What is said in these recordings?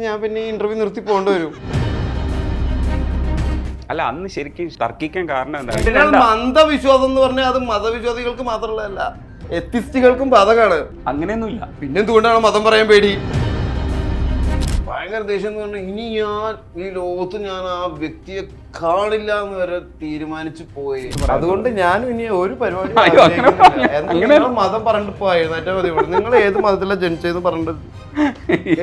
ഞാൻ പിന്നെ ഇന്റർവ്യൂ നിർത്തി പോകേണ്ടി വരും. അല്ല അന്ന് ശരിക്കും തർക്കിക്കാൻ കാരണം എന്താണ്? മന്ദവിശ്വാസം എന്ന് പറഞ്ഞാൽ അത് മതവിശ്വാസികൾക്ക് മാത്രമുള്ളതല്ല, എത്തിസ്റ്റുകൾക്കും ബാധകമാണ്. അങ്ങനെയൊന്നുമില്ല. പിന്നെന്തുകൊണ്ടാണ് മതം പറയാൻ പേടി? ഭയങ്കര ദേഷ്യം എന്ന് പറഞ്ഞാൽ ഇനി ഞാൻ ഈ ലോകത്ത് ഞാൻ ആ വ്യക്തിയെ കാണില്ല എന്ന് വരെ തീരുമാനിച്ചു പോയി. അതുകൊണ്ട് ഞാനും ഇനി ഒരു പരിപാടി മതം പറഞ്ഞിട്ട് പോയിരുന്നേറ്റാ മതി. നിങ്ങൾ ഏത് മതത്തിലാണ് ജനിച്ചതെന്ന് പറഞ്ഞിട്ട്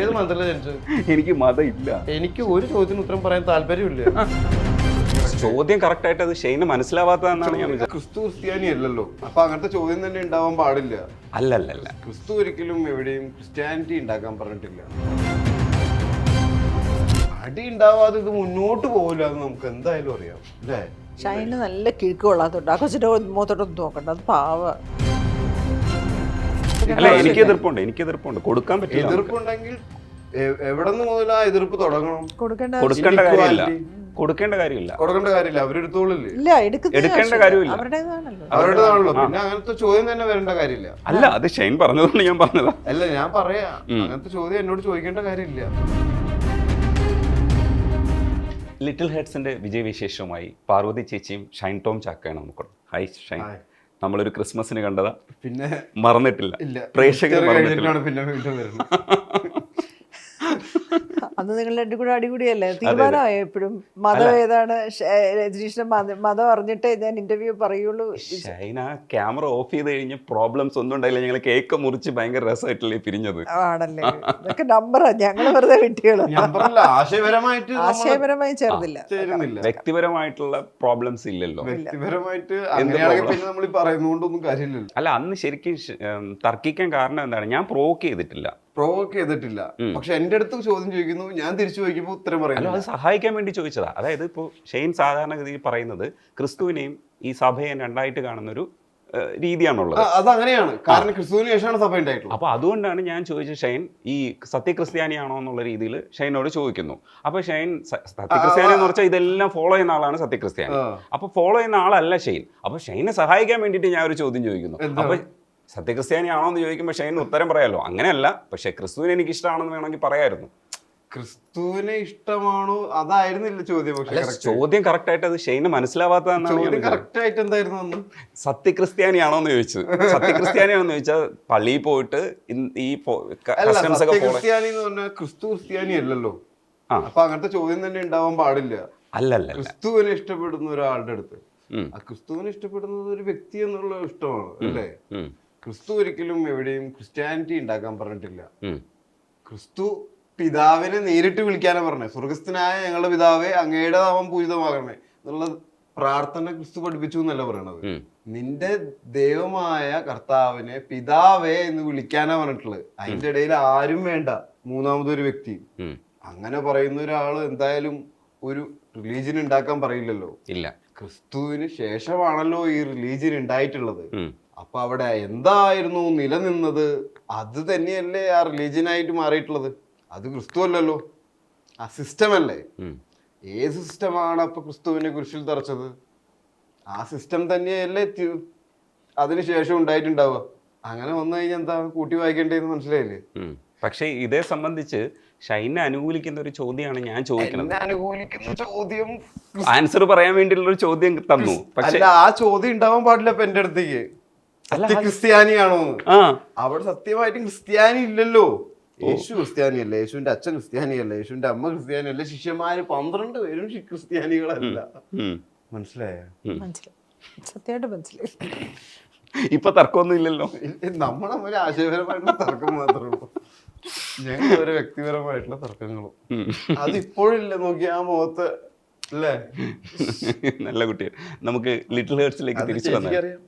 ഏത് മതത്തിലാണ് ജനിച്ചത്? എനിക്ക് മതം ഇല്ല. എനിക്ക് ഒരു ചോദ്യത്തിന് ഉത്തരം പറയാൻ താല്പര്യമില്ല. ചോദ്യം കറക്റ്റ് ആയിട്ട് അത് ഷെയ്ന് മനസ്സിലാവാത്തതെന്നാണ് ഞാൻ വിചാരിച്ചത്. ക്രിസ്തു ക്രിസ്ത്യാനി അല്ലല്ലോ, അപ്പൊ അങ്ങനത്തെ ചോദ്യം തന്നെ ഉണ്ടാവാൻ പാടില്ല. അല്ലല്ല, ക്രിസ്തു ഒരിക്കലും എവിടെയും ക്രിസ്ത്യാനിറ്റി ഉണ്ടാക്കാൻ പറഞ്ഞിട്ടില്ല. അടി ഉണ്ടാവാതെ ഇത് മുന്നോട്ട് പോകില്ല എന്ന് നമുക്ക് എന്തായാലും അറിയാം അല്ലേ? ഷൈന് നല്ല കിഴക്ക് കൊള്ളാത്തോണ്ട് ആ കൊച്ചിന്റെ മുഖത്തോട്ടൊന്നും നോക്കണ്ട, അത് പാവ. അല്ല എനിക്ക് എതിർപ്പുണ്ട് കൊടുക്കാൻ പറ്റില്ല. എതിർപ്പുണ്ടെങ്കിൽ എവിടെ നിന്ന് മുതൽ ആ എതിർപ്പ് തുടങ്ങണം? കൊടുക്കേണ്ട കാര്യമില്ല. അവരെടുത്തോളില്ലേ? ഇല്ല, എടുക്കേണ്ട കാര്യമില്ല. അവരുടേതാണല്ലോ. പിന്നെ അങ്ങനത്തെ ചോദ്യം തന്നെ വരേണ്ട കാര്യമില്ല. അല്ല അത് ഷൈൻ പറഞ്ഞതുകൊണ്ട് ഞാൻ പറഞ്ഞതാ. അല്ല ഞാൻ പറയാ, അങ്ങനത്തെ ചോദ്യം എന്നോട് ചോദിക്കേണ്ട കാര്യമില്ല. ലിറ്റിൽ ഹെഡ്സിന്റെ വിജയവിശേഷവുമായി പാർവതി ചേച്ചിയും ഷൈൻ ടോം ചാക്കയാണ് നമുക്ക്. ഹായ് ഷൈൻ, നമ്മളൊരു ക്രിസ്മസിന് കണ്ടതാ, പിന്നെ മറന്നിട്ടില്ല. പ്രേക്ഷകർ അന്ന് നിങ്ങൾ രണ്ടും കൂടെ അടികൂടിയല്ലേ? തീരുമാനമായി എപ്പോഴും മതം ഏതാണ്? രജനീഷിന്റെ മതം അറിഞ്ഞിട്ടേ ഞാൻ ഇന്റർവ്യൂ പറയുള്ളൂ. ഷൈന ക്യാമറ ഓഫ് ചെയ്ത് കഴിഞ്ഞ് പ്രോബ്ലംസ് ഒന്നും ഉണ്ടായില്ല. ഞങ്ങൾ കേക്ക് മുറിച്ച് ഭയങ്കര രസമായിട്ടല്ലേ പിരിഞ്ഞത്. ആണല്ലേ? ഇതൊക്കെ നമ്പറാ, ഞങ്ങൾ വെറുതെ വിട്ടികള്. ആശയപരമായി ചേർന്നില്ല. വ്യക്തിപരമായിട്ടുള്ള പ്രോബ്ലംസ് ഇല്ലല്ലോ. അല്ല അന്ന് ശരിക്കും തർക്കിക്കാൻ കാരണം എന്താണ്? ഞാൻ പ്രൊവോക്ക് ചെയ്തിട്ടില്ല. പക്ഷെ എന്റെ അടുത്ത് ചോദ്യം ചോദിക്കുന്നു, ഞാൻ തിരിച്ചു ചോദിക്കുമ്പോൾ ഉത്തരം പറയുന്നു. അത് സഹായിക്കാൻ വേണ്ടി ചോദിച്ചതാ. അതായത് ഇപ്പോൾ ഷെയ്ൻ സാധാരണഗതിയിൽ പറയുന്നത് ക്രിസ്തുവിനെയും ഈ സഭയെ രണ്ടായിട്ട് കാണുന്നൊരു രീതിയാണുള്ളത്. അതങ്ങനെയാണ്, കാരണം ക്രിസ്തുവിന് ശേഷമാണ് സഭ ഉണ്ടായിട്ടുള്ളത്. അപ്പൊ അതുകൊണ്ടാണ് ഞാൻ ചോദിച്ചത്, ഷൈൻ ഈ സത്യക്രിസ്ത്യാനിയാണോ എന്നുള്ള രീതിയിൽ ഷൈനോട് ചോദിക്കുന്നു. അപ്പൊ ഷൈൻ സത്യക്രിസ്ത്യാനി എന്ന് പറഞ്ഞാൽ ഇതെല്ലാം ഫോളോ ചെയ്യുന്ന ആളാണ് സത്യക്രിസ്ത്യാനി. അപ്പൊ ഫോളോ ചെയ്യുന്ന ആളല്ല ഷൈൻ. അപ്പൊ ഷൈനെ സഹായിക്കാൻ വേണ്ടിയിട്ട് ഞാൻ ഒരു ചോദ്യം ചോദിക്കുന്നു. അപ്പൊ സത്യക്രിസ്ത്യാനിയാണോ എന്ന് ചോദിക്കുമ്പോൾ ഷൈൻ ഉത്തരം പറയാമല്ലോ. അങ്ങനെയല്ല, പക്ഷെ ക്രിസ്തുവിനെ എനിക്ക് ഇഷ്ടമാണെന്ന് വേണമെങ്കിൽ പറയായിരുന്നു. ക്രിസ്തുവിനെ ഇഷ്ടമാണോ അതായിരുന്നില്ല ചോദ്യം. ചോദ്യം കറക്റ്റ് ആയിട്ട് അത് ഷെയ്ന് മനസ്സിലാവാത്തതാണ്. സത്യക്രിസ്ത്യാനിയാണോ എന്ന് ചോദിച്ചത്. സത്യക്രിസ്ത്യാനിയാണെന്ന് ചോദിച്ചാൽ പള്ളിയിൽ പോയിട്ട് ഈ ക്രിസ്ത്യാനി എന്ന് പറഞ്ഞാൽ ക്രിസ്തു ക്രിസ്ത്യാനി അല്ലല്ലോ. അപ്പൊ അങ്ങനത്തെ ചോദ്യം തന്നെ ഉണ്ടാവാൻ പാടില്ല. അല്ലല്ല, ക്രിസ്തുവിനെ ഇഷ്ടപ്പെടുന്ന ഒരാളുടെ അടുത്ത് ആ ക്രിസ്തുവിനെ ഇഷ്ടപ്പെടുന്നത് ഒരു വ്യക്തി എന്നുള്ള ഇഷ്ടമാണ് അല്ലേ? ക്രിസ്തു ഒരിക്കലും എവിടെയും ക്രിസ്ത്യാനിറ്റി ഉണ്ടാക്കാൻ പറഞ്ഞിട്ടില്ല. ക്രിസ്തു പിതാവിനെ നേരിട്ട് വിളിക്കാനാ പറഞ്ഞേ. സ്വർഗസ്ഥനായ ഞങ്ങളുടെ പിതാവേ, അങ്ങയുടെ നാമം പൂജിതമാകണമേ എന്നുള്ള പ്രാർത്ഥന ക്രിസ്തു പഠിപ്പിച്ചു എന്നല്ല പറയണത്. നിന്റെ ദൈവമായ കർത്താവിനെ പിതാവേ എന്ന് വിളിക്കാനാ പറഞ്ഞിട്ടുള്ളത്. അതിന്റെ ഇടയിൽ ആരും വേണ്ട, മൂന്നാമതൊരു വ്യക്തി. അങ്ങനെ പറയുന്ന ഒരാള് എന്തായാലും ഒരു റിലീജിയൻ ഉണ്ടാക്കാൻ പറയില്ലല്ലോ. ഇല്ല, ക്രിസ്തുവിന് ശേഷമാണല്ലോ ഈ റിലീജിയൻ ഉണ്ടായിട്ടുള്ളത്. അപ്പൊ അവിടെ എന്തായിരുന്നു നിലനിന്നത്, അത് തന്നെയല്ലേ ആ റിലീജിയനായിട്ട് മാറിയിട്ടുള്ളത്. അത് ക്രിസ്തു അല്ലല്ലോ, ആ സിസ്റ്റം അല്ലേ. ഏത് സിസ്റ്റമാണ് അപ്പൊ ക്രിസ്തുവിനെ കുരിശിൽ തറച്ചത്? ആ സിസ്റ്റം തന്നെയല്ലേ അതിനുശേഷം ഉണ്ടായിട്ടുണ്ടാവുക. അങ്ങനെ വന്നു കഴിഞ്ഞാൽ എന്താ കൂട്ടി വായിക്കേണ്ടതെന്ന് മനസ്സിലായില്ലേ? പക്ഷെ ഇതേ സംബന്ധിച്ച് ഷൈനെ അനുകൂലിക്കുന്ന ഒരു ചോദ്യമാണ് ഞാൻ ചോദിക്കുന്നത്. ആൻസർ പറയാൻ വേണ്ടിയുള്ള ഒരു ചോദ്യം തന്നു. പക്ഷെ ആ ചോദ്യം ഉണ്ടാവാൻ പാടില്ല. ഇപ്പൊ എന്റെ അടുത്തേക്ക് ക്രിസ്ത്യാനിയാണോ? അവിടെ സത്യമായിട്ടും ക്രിസ്ത്യാനി ഇല്ലല്ലോ. യേശു ക്രിസ്ത്യാനിയല്ല, യേശുവിന്റെ അച്ഛൻ ക്രിസ്ത്യാനിയല്ല, യേശുവിന്റെ അമ്മ ക്രിസ്ത്യാനിയല്ല, ശിഷ്യന്മാര് 12 പേരും ക്രിസ്ത്യാനികളല്ല. മനസ്സിലായോ? സത്യമായിട്ട് മനസ്സിലായി. ഇപ്പൊ തർക്കമൊന്നും ഇല്ലല്ലോ. നമ്മളെ ഒരു ആശയപരമായിട്ടുള്ള തർക്കം മാത്രമേ ഉള്ളൂ. ഞങ്ങൾ ഒരു വ്യക്തിപരമായിട്ടുള്ള തർക്കങ്ങളും അതിപ്പോഴില്ല. നോക്കി ആ മുഖത്ത് അല്ലേ? നല്ല കുട്ടിയാണ്. നമുക്ക് ലിറ്റിൽ ഹേർട്സിലേക്ക് തിരിച്ചു വന്നറിയാം.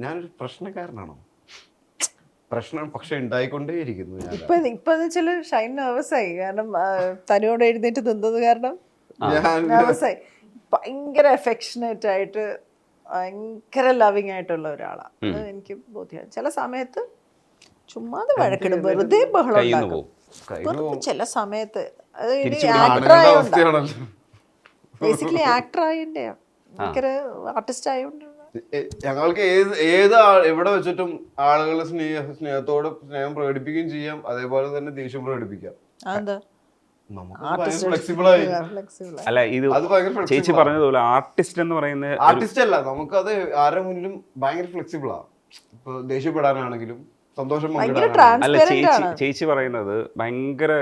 ഞാനൊരു പ്രശ്നക്കാരനാണോ? പ്രശ്നം പക്ഷെ ഉണ്ടായിക്കൊണ്ടേയിരിക്കുന്നു. ഇപ്പൊ ഷൈൻ നെർവസായി, കാരണം തനിയോട് എഴുന്നേറ്റ് നിന്നത് കാരണം നെർവസായി. ഭയങ്കര അഫെക്ഷനേറ്റ് ആയിട്ട് ഭയങ്കര ലവിങ് ആയിട്ടുള്ള ഒരാളാണ്. അത് എനിക്ക് ബോധ്യം. ചില സമയത്ത് ചുമ്മാതെ വഴക്കിടും, വെറുതെ ബഹളം ഉണ്ടാക്കും. ചില സമയത്ത് അത് ബേസിക്കലി ആക്ടർ ആയതിന്റെ ഭയങ്കര ആർട്ടിസ്റ്റ് ആയതുകൊണ്ട് ഞങ്ങൾക്ക് ഏത് എവിടെ വെച്ചിട്ടും ആളുകളെ സ്നേഹത്തോടെ സ്നേഹം പ്രകടിപ്പിക്കുകയും ചെയ്യാം, അതേപോലെ തന്നെ ദേഷ്യം പ്രകടിപ്പിക്കാം. അതെന്താ നമുക്ക് ഫ്ലെക്സിബിൾ ആയി. ഫ്ലെക്സിബിൾ അല്ല ഇത് അത് ഭയങ്കര ചേച്ചി flexible ആ. പറഞ്ഞതുപോലെ ആർട്ടിസ്റ്റ് എന്ന് പറയുന്നത് ആർട്ടിസ്റ്റ് അല്ല, നമുക്കത് ആരുടെ മുന്നിലും ഭയങ്കര ഫ്ലെക്സിബിൾ ആ. ഇപ്പൊ ദേഷ്യപ്പെടാനാണെങ്കിലും സന്തോഷം ഭയങ്കര പങ്കിടാനാണെങ്കിലും. അല്ല ട്രാൻസ്പെറന്റ് ആണ്. ചേച്ചി പറയുന്നത് ഭയങ്കര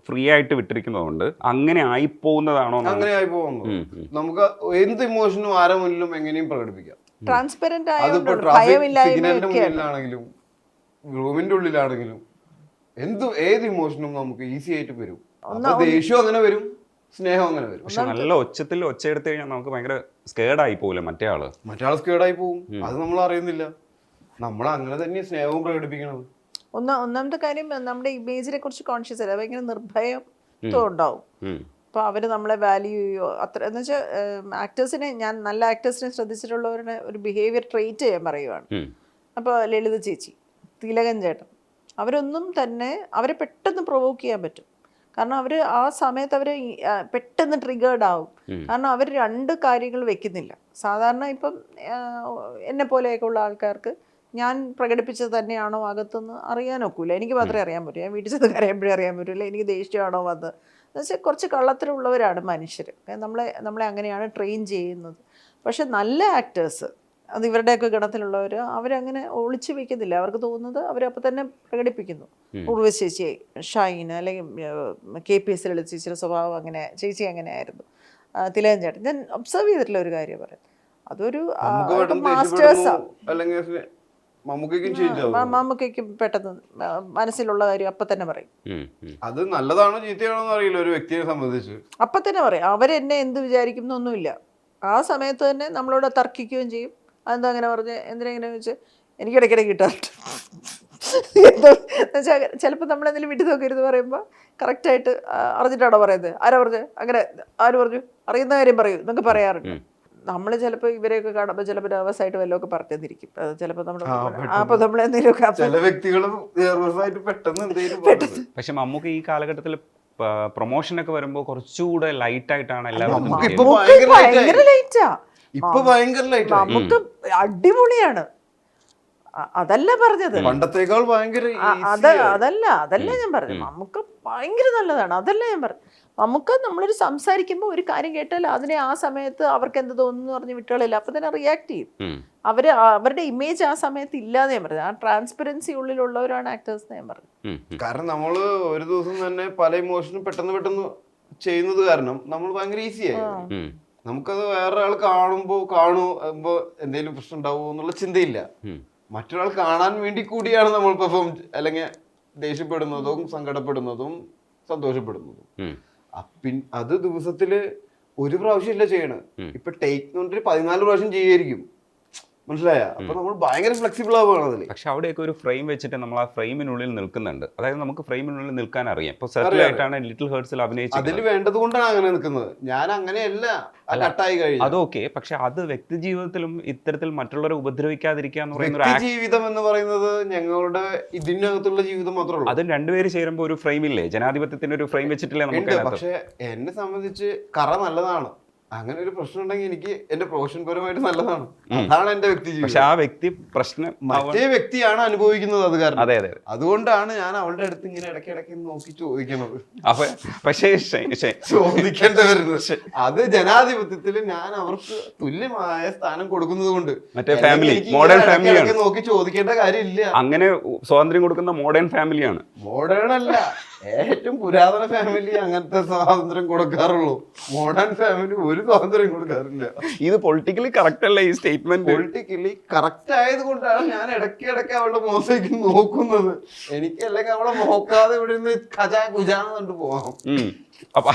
ഫ്രീ ആയിട്ട് വിട്ടിരിക്കുന്നതുകൊണ്ട് അങ്ങനെ ആയിപ്പോകുന്നതാണോ എന്നാണ്. അങ്ങനെ ആയി പോകുന്നു. നമുക്ക് എന്ത് ഇമോഷനും ആരുടെ മുന്നിലും എങ്ങനെയും പ്രകടിപ്പിക്കാം. ട്രാൻസ്പെറന്റ് അതിപ്പോ ആയതുകൊണ്ട് ട്രാഫിക് സിഗ്നലിന്റെ ഭയമില്ലായ്മയൊക്കെയാണ്. മുന്നിലാണെങ്കിലും റൂമിന്റെ ഉള്ളിലാണെങ്കിലും ഏത് ഇമോഷനും നമുക്ക് ഈസി ആയിട്ട് വരും. അപ്പൊ ദേഷ്യം അങ്ങനെ വരും, സ്നേഹം അങ്ങനെ വരും. പക്ഷെ നല്ല ഒച്ചത്തിൽ ഒച്ചയെടുത്ത് കഴിഞ്ഞാൽ നമുക്ക് ഭയങ്കര സ്കേർഡായി പോകില്ല മറ്റേ ആള്. മറ്റാൾ സ്കേർഡായി പോകും, അത് നമ്മൾ അറിയുന്നില്ല. നമ്മൾ അങ്ങനെ തന്നെ സ്നേഹവും പ്രകടിപ്പിക്കണത്. ഒന്നാമത്തെ കാര്യം നമ്മുടെ ഇമേജിനെ കുറിച്ച് കോൺഷ്യസ് അല്ല, ഭയങ്കര നിർഭയം ഉണ്ടാവും. അപ്പോൾ അവർ നമ്മളെ വാല്യൂ ചെയ്യോ അത്ര എന്ന് വെച്ചാൽ ആക്ടേഴ്സിനെ, ഞാൻ നല്ല ആക്ടേഴ്സിനെ ശ്രദ്ധിച്ചിട്ടുള്ളവരുടെ ഒരു ബിഹേവിയർ ട്രെയിറ്റ് ചെയ്യാൻ പറയുവാണ്. അപ്പോൾ ലളിത ചേച്ചി, തിലകൻ ചേട്ടൻ, അവരൊന്നും തന്നെ അവരെ പെട്ടെന്ന് പ്രൊവോക്ക് ചെയ്യാൻ പറ്റും. കാരണം അവർ ആ സമയത്ത് അവർ പെട്ടെന്ന് ട്രിഗേർഡ് ആവും. കാരണം അവർ രണ്ട് കാര്യങ്ങൾ വെക്കുന്നില്ല. സാധാരണ ഇപ്പം എന്നെ പോലെയൊക്കെ ഉള്ള ആൾക്കാർക്ക് ഞാൻ പ്രകടിപ്പിച്ചത് തന്നെയാണോ അകത്തുനിന്ന് അറിയാനൊക്കില്ല. എനിക്ക് മാത്രമേ അറിയാൻ പറ്റൂ. ഞാൻ വീട്ടിൽ ചെന്ന് കരയുമ്പോഴേ അറിയാൻ പറ്റില്ല എനിക്ക് ദേഷ്യമാണോ വന്നത് എന്ന് വെച്ചാൽ കുറച്ച് കള്ളത്തിലുള്ളവരാണ് മനുഷ്യർ. നമ്മളെ അങ്ങനെയാണ് ട്രെയിൻ ചെയ്യുന്നത്. പക്ഷെ നല്ല ആക്ടേഴ്സ്, അത് ഇവരുടെയൊക്കെ ഗണത്തിലുള്ളവർ, അവരങ്ങനെ ഒളിച്ചു വെക്കുന്നില്ല. അവർക്ക് തോന്നുന്നത് അവരപ്പോൾ തന്നെ പ്രകടിപ്പിക്കുന്നു. ഉർവശി ചേച്ചി, ഷൈൻ, അല്ലെങ്കിൽ KPS ലളിത ചേച്ചിയുടെ സ്വഭാവം അങ്ങനെ, ചേച്ചി അങ്ങനെയായിരുന്നു. തിലകൻ ചേട്ടൻ, ഞാൻ ഒബ്സർവ് ചെയ്തിട്ടുള്ള ഒരു കാര്യം പറയാം, അതൊരു മാസ്റ്റേഴ്സാണ്. മമ്മൂക്കും പെട്ടെന്ന് മനസ്സിലുള്ള കാര്യം അപ്പം തന്നെ പറയും. അത് നല്ലതാണോ ചീത്തയാണോ അറിയില്ല ഒരു വ്യക്തിയെ സംബന്ധിച്ച്. അപ്പം തന്നെ പറയും. അവരെന്നെ എന്ത് വിചാരിക്കുന്നൊന്നുമില്ല. ആ സമയത്ത് തന്നെ നമ്മളോട് തർക്കിക്കുകയും ചെയ്യും. അതെന്താ അങ്ങനെ പറഞ്ഞ്, എന്തിനാ ഇങ്ങനെ ചോദിച്ചാൽ എനിക്ക് ഇടയ്ക്കിടയ്ക്ക് കിട്ടാറുണ്ട്. എന്താ വെച്ചാൽ ചിലപ്പോൾ നമ്മളെന്തെങ്കിലും വിട്ടു നോക്കരുത് പറയുമ്പോൾ കറക്റ്റായിട്ട് അറിഞ്ഞിട്ടാണോ പറയുന്നത്, ആരാ പറഞ്ഞത്, അങ്ങനെ ആര് പറഞ്ഞു, അറിയുന്ന കാര്യം പറയൂ എന്നൊക്കെ പറയാറുണ്ട്. നമ്മൾ ചിലപ്പോൾ ഇവരെയൊക്കെ കാണുമ്പോൾ ചിലപ്പോൾ നെർവസ് ആയിട്ട് വല്ലതൊക്കെ പറഞ്ഞിരിക്കും. അത് ചിലപ്പോൾ നമ്മൾ അപ്പോൾ നമ്മൾ എന്തെങ്കിലും. പക്ഷെ മമ്മൂക്ക് ഈ കാലഘട്ടത്തിൽ പ്രൊമോഷൻ ഒക്കെ വരുമ്പോൾ കുറച്ചുകൂടെ ലൈറ്റ് ആയിട്ടാണ് എല്ലാവരും. ഭയങ്കര ലൈറ്റാ, ഇപ്പൊ ഭയങ്കര ലൈറ്റ്, നമുക്ക് അടിപൊളിയാണ്. അതല്ല പറഞ്ഞത്, പണ്ടത്തേക്കാൾ ഭയങ്കര അതല്ല ഞാൻ പറഞ്ഞു. നമുക്ക് ഭയങ്കര നല്ലതാണ്, അതല്ല ഞാൻ പറഞ്ഞു. നമുക്ക് നമ്മളൊരു സംസാരിക്കുമ്പോൾ ഒരു കാര്യം കേട്ടാൽ അതിനെ ആ സമയത്ത് അവർക്ക് എന്ത് തോന്നുന്നു പറഞ്ഞ് വിട്ടുകളില്ല, അപ്പൊ തന്നെ റിയാക്ട് ചെയ്യും. അവരുടെ ഇമേജ് ആ സമയത്ത് ഇല്ലാതെ ഞാൻ പറഞ്ഞു. ആ ട്രാൻസ്പെറൻസി ഉള്ളിലുള്ളവരാണ് ആക്ടേഴ്സ് ഞാൻ പറഞ്ഞു. കാരണം നമ്മള് ഒരു ദിവസം തന്നെ പല ഇമോഷനും പെട്ടെന്ന് ചെയ്യുന്നത് കാരണം നമ്മൾ ഭയങ്കര ഈസിയായി. നമുക്കത് വേറൊരാൾ കാണുമ്പോ എന്തെങ്കിലും പ്രശ്നം ഉണ്ടാവുമോ എന്നുള്ള ചിന്തയില്ല. മറ്റൊരാൾ കാണാൻ വേണ്ടി കൂടിയാണ് നമ്മൾ പെർഫോം, അല്ലെങ്കിൽ ദേഷ്യപ്പെടുന്നതും സങ്കടപ്പെടുന്നതും സന്തോഷപ്പെടുന്നതും. അത് ദിവസത്തില് ഒരു പ്രാവശ്യം ചെയ്യണം. ഇപ്പൊ ടേക്ക് 14 പ്രാവശ്യം ചെയ്യായിരിക്കും, മനസ്സിലായ? അപ്പൊ നമ്മൾ ഭയങ്കര ഫ്ലെക്സിബിൾ ആവുകയാണ് അതില്. പക്ഷെ അവിടെയൊക്കെ ഒരു ഫ്രെയിം വെച്ചിട്ട് നമ്മൾ ആ ഫ്രെയിമിനുള്ളിൽ നിൽക്കുന്നുണ്ട്. അതായത് നമുക്ക് ഫ്രെയിമിനുള്ളിൽ നിൽക്കാൻ അറിയാം. ഇപ്പൊ സർക്കിൾ ആയിട്ടാണ് ലിറ്റിൽ ഹേർട്സിൽ അഭിനയിച്ചത്. അതിൽ വേണ്ടത് കൊണ്ടാണ് അങ്ങനെ നിൽക്കുന്നത്. ഞാൻ അങ്ങനെയല്ല, കട്ടായി കഴിഞ്ഞു. അതൊക്കെ പക്ഷെ അത് വ്യക്തി ജീവിതത്തിലും ഇത്തരത്തിൽ മറ്റുള്ളവരെ ഉപദ്രവിക്കാതിരിക്കുക എന്ന് പറയുന്ന ഒരു ജീവിതം എന്ന് പറയുന്നത് ഞങ്ങളുടെ ഇതിനകത്തുള്ള ജീവിതം മാത്രമേ ഉള്ളൂ. അതും രണ്ടുപേര് ചേരുമ്പോൾ ഒരു ഫ്രെയിമില്ലേ, ജനാധിപത്യത്തിന്റെ ഒരു ഫ്രെയിം വെച്ചിട്ടില്ലേ നമുക്ക്. പക്ഷെ എന്നെ സംബന്ധിച്ച് കറ നല്ലതാണ്. അങ്ങനെ ഒരു പ്രശ്നം ഉണ്ടെങ്കിൽ എനിക്ക് എന്റെ പ്രൊഫഷൻ പരമായിട്ട് നല്ലതാണ്. അതാണ് എന്റെ വ്യക്തി ജീവിതം. പക്ഷെ ആ വ്യക്തി പ്രശ്നം മറ്റേ വ്യക്തിയാണ് അനുഭവിക്കുന്നത്. അത് കാരണം അതെ അതെ, അതുകൊണ്ടാണ് ഞാൻ അവളുടെ അടുത്ത് ഇങ്ങനെ ഇടയ്ക്കിടയ്ക്ക് നോക്കി ചോദിക്കുന്നത്. അപ്പൊ പക്ഷേ ചോദിക്കേണ്ടി വരുന്നത് അത് ജനാധിപത്യത്തിൽ ഞാൻ അവർക്ക് തുല്യമായ സ്ഥാനം കൊടുക്കുന്നത് കൊണ്ട്. മറ്റേ ഫാമിലി, മോഡേൺ ഫാമിലിയാണ്, നോക്കി ചോദിക്കേണ്ട കാര്യമില്ല. അങ്ങനെ സ്വാതന്ത്ര്യം കൊടുക്കുന്ന മോഡേൺ ഫാമിലിയാണ്. മോഡേൺ അല്ല, ഏറ്റവും പുരാതന ഫാമിലി അങ്ങനത്തെ സ്വാതന്ത്ര്യം കൊടുക്കാറുള്ളൂ. മോഡേൺ ഫാമിലി ഒരു സ്വാതന്ത്ര്യം കൊടുക്കാറില്ല. ഇത് പൊളിറ്റിക്കലി കറക്റ്റ് അല്ല ഈ സ്റ്റേറ്റ്മെന്റ്. പൊളിറ്റിക്കലി കറക്റ്റ് ആയത് കൊണ്ടാണ് ഞാൻ ഇടയ്ക്കിടയ്ക്ക് അവളുടെ മോശയ്ക്ക് നോക്കുന്നത്. എനിക്ക് അല്ലെങ്കിൽ അവളെ നോക്കാതെ ഇവിടെ നിന്ന് ഖജാ കുജാന്ന് കണ്ടു പോകാം. അപ്പൊ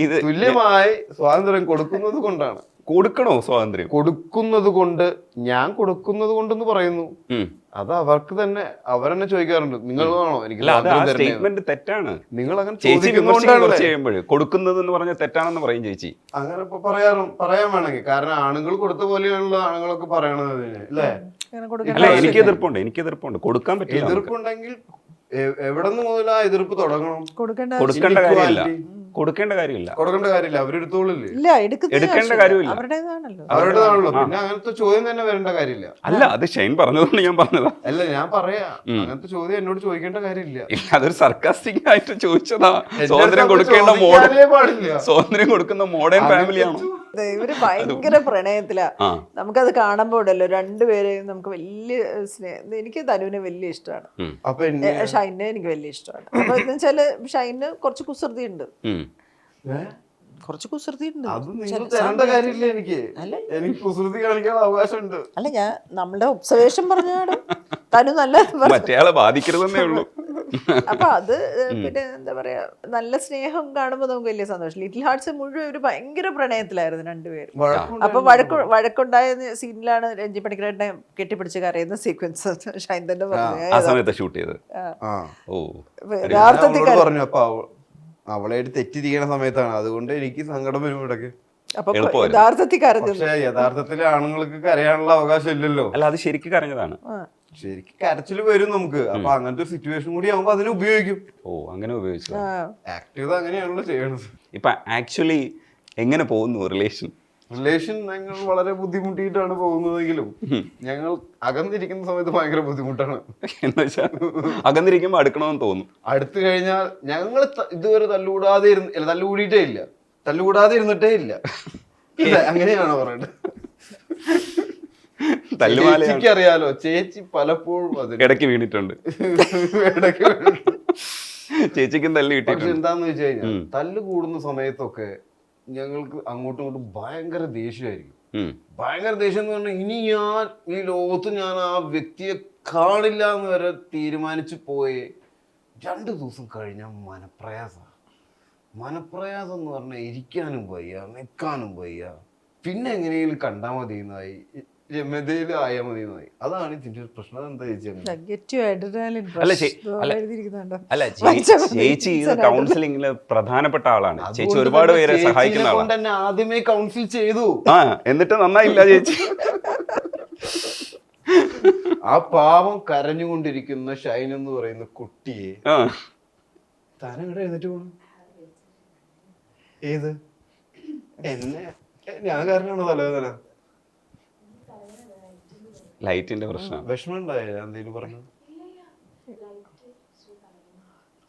ഇത് തുല്യമായി സ്വാതന്ത്ര്യം കൊടുക്കുന്നത് കൊണ്ടാണ്. കൊടുക്കണോ സ്വാതന്ത്ര്യം? കൊടുക്കുന്നത് കൊണ്ട്, ഞാൻ കൊടുക്കുന്നത് കൊണ്ടെന്ന് പറയുന്നു. അത് അവർക്ക് തന്നെ, അവരെന്നെ ചോദിക്കാറുണ്ട്, നിങ്ങളാണോ എനിക്ക് സ്റ്റേറ്റ്മെന്റ് തെറ്റാണ്. നിങ്ങൾ അങ്ങനെ ചെയ്യുമ്പോൾ കൊടുക്കുന്നത് എന്ന് പറഞ്ഞാൽ തെറ്റാണെന്ന് പറയും ചേച്ചി. അങ്ങനെ ഇപ്പൊ പറയാൻ വേണമെങ്കിൽ, കാരണം ആണുങ്ങൾ കൊടുത്ത പോലെയാണല്ലോ ആണുങ്ങളൊക്കെ പറയണത് അല്ലേ? അല്ല, എനിക്ക് എതിർപ്പുണ്ട്. കൊടുക്കാൻ പറ്റില്ല. എതിർപ്പുണ്ടെങ്കിൽ എവിടെ നിന്ന് മുതൽ ആ എതിർപ്പ് തുടങ്ങണം? കൊടുക്കേണ്ട കാര്യമില്ല. കൊടുക്കേണ്ട കാര്യമില്ല. കൊടുക്കേണ്ട കാര്യമില്ല, അവരെടുത്തോളില്ലേ. ഇല്ല, എടുക്കേണ്ട കാര്യമില്ല. അവരുടേതാണല്ലോ. അവരുടേതാണല്ലോ, പിന്നെ അങ്ങനത്തെ ചോദ്യം തന്നെ വരേണ്ട കാര്യമില്ല. അല്ല, അത് ഷൈൻ പറഞ്ഞതുകൊണ്ട് ഞാൻ പറഞ്ഞതാ. അല്ല, ഞാൻ പറയാ, അങ്ങനത്തെ ചോദ്യം എന്നോട് ചോദിക്കേണ്ട കാര്യമില്ല. അതൊരു സർക്കാസ്റ്റിക് ആയിട്ട് ചോദിച്ചതാ. സ്വാതന്ത്ര്യം കൊടുക്കേണ്ട സ്വാതന്ത്ര്യം കൊടുക്കുന്ന മോഡേൺ ഫാമിലിയാണോ? ഇവര് ഭയങ്കര പ്രണയത്തിലാ. നമുക്കത് കാണുമ്പോ ഉണ്ടല്ലോ രണ്ടുപേരെയും നമുക്ക് വലിയ സ്നേഹം. എനിക്ക് തനുവിനെ വലിയ ഇഷ്ടമാണ്, ഷൈനെ എനിക്ക് വലിയ ഇഷ്ടമാണ്. അപ്പൊ എന്ന് വെച്ചാല് ഷൈന് കുറച്ച് കുസൃതി ഉണ്ട്, കുറച്ച് കുസൃതി ഉണ്ട്. അത് നിങ്ങൾ തരേണ്ട കാര്യമില്ല. എനിക്ക് കുസൃതി കാണിക്കാൻ അവകാശമുണ്ട്. അല്ല, ഞാൻ നമ്മളുടെ ഒബ്സർവേഷൻ പറഞ്ഞാണ്. തനു നല്ല മറ്റേയാളെ ബാധിക്കരുതെന്നേ ഉള്ളൂ. അപ്പൊ അത് പിന്നെ എന്താ പറയാ, നല്ല സ്നേഹം കാണുമ്പോൾ നമുക്ക് വലിയ സന്തോഷം. ലിറ്റിൽ ഹാർട്സ് മുഴുവൻ ഒരു ഭയങ്കര പ്രണയത്തിലായിരുന്നു രണ്ടുപേരും. അപ്പൊ വഴക്കുണ്ടായ സീനിലാണ് രഞ്ജി പണിക്കരേട്ടനെ കെട്ടിപ്പിടിച്ച് കരയുന്ന സീക്വൻസ് ഷൈൻ തന്നെ പറഞ്ഞു ഷൂട്ട് ചെയ്ത്. യഥാർത്ഥത്തിൽ പറഞ്ഞു. അപ്പൊ അവളെ തെറ്റിരിക്കണ സമയത്താണ്, അതുകൊണ്ട് എനിക്ക് സങ്കടം വരും ഇടയ്ക്ക്. അപ്പൊ യഥാർത്ഥത്തിൽ കരഞ്ഞു. പക്ഷെ യഥാർത്ഥത്തിൽ ആണുങ്ങൾക്ക് കരയാനുള്ള അവകാശം ഇല്ലല്ലോ. അല്ല, അത് ശരിക്കും കരഞ്ഞതാണ്. ശരിക്കും കരച്ചിൽ വരും നമുക്ക്. അപ്പൊ അങ്ങനത്തെ ഒരു സിറ്റുവേഷൻ കൂടി ആവുമ്പോ അതിനെ ഉപയോഗിക്കും. അങ്ങനെ ഉപയോഗിച്ചു. ആക്ടീവ് അങ്ങനെയാണല്ലോ ചെയ്യണത്. ഇപ്പൊ ആക്ച്വലി എങ്ങനെ പോകുന്നു റിലേഷൻ? ഞങ്ങൾ വളരെ ബുദ്ധിമുട്ടിയിട്ടാണ് പോകുന്നതെങ്കിലും ഞങ്ങൾ അകന്നിരിക്കുന്ന സമയത്ത് ഭയങ്കര ബുദ്ധിമുട്ടാണ്. എന്ന് വെച്ചാൽ അകന്നിരിക്കുമ്പോ അടുക്കണമെന്ന് തോന്നും. അടുത്തു കഴിഞ്ഞാൽ ഞങ്ങൾ ഇതുവരെ തല്ലുകൂടിയിട്ടേ ഇല്ല, തല്ലുകൂടാതെ ഇരുന്നിട്ടേ ഇല്ല. അങ്ങനെയാണോ പറയണ്ടത്? ചേച്ചിക്ക് അറിയാലോ, ചേച്ചി പലപ്പോഴും ഇടയ്ക്ക് വീണിട്ടുണ്ട്. ചേച്ചിക്കും തല്ല് കിട്ടി. പക്ഷെ എന്താന്ന് വെച്ച് കഴിഞ്ഞാൽ തല്ല് കൂടുന്ന സമയത്തൊക്കെ ഞങ്ങൾക്ക് അങ്ങോട്ടും ഇങ്ങോട്ടും ഭയങ്കര ദേഷ്യമായിരിക്കും. ഭയങ്കര ദേഷ്യം എന്ന് പറഞ്ഞാൽ ഇനി ഞാൻ ഈ ലോകത്ത് ഞാൻ ആ വ്യക്തിയെ കാണില്ല എന്ന് വരെ തീരുമാനിച്ചു പോയി 2 ദിവസം കഴിഞ്ഞാൽ മനപ്രയാസം എന്ന് പറഞ്ഞാൽ ഇരിക്കാനും വയ്യ, നിൽക്കാനും വയ്യ. പിന്നെ എങ്ങനെയെങ്കിലും കണ്ടാൽ മതി എന്നായി, രമ്യതയിൽ ആയാൽ മതി എന്നായി. അതാണ് ഇതിന്റെ ഒരു പ്രശ്നം. എന്താ ചേച്ചി കൗൺസിലിംഗില് പ്രധാനപ്പെട്ട ആളാണ്. ചേച്ചി ഒരുപാട് പേരെ സഹായിക്കുന്ന ആളാണ്. തന്നെ ആദ്യമേ കൗൺസിൽ ചെയ്തു, എന്നിട്ട് നന്നായില്ല ചേച്ചി. ആ പാവം കരഞ്ഞുകൊണ്ടിരിക്കുന്ന ഷൈൻ എന്ന് പറയുന്ന കുട്ടിയെ താനങ്ങടെ എഴുന്നേറ്റ് പോണു. ഏത് എന്നെ ഞാൻ കാരണമാണോ തലവേദന? ലൈറ്റിന്റെ പ്രശ്നം. വിഷമം ഉണ്ടായ എന്തേലും പറഞ്ഞു?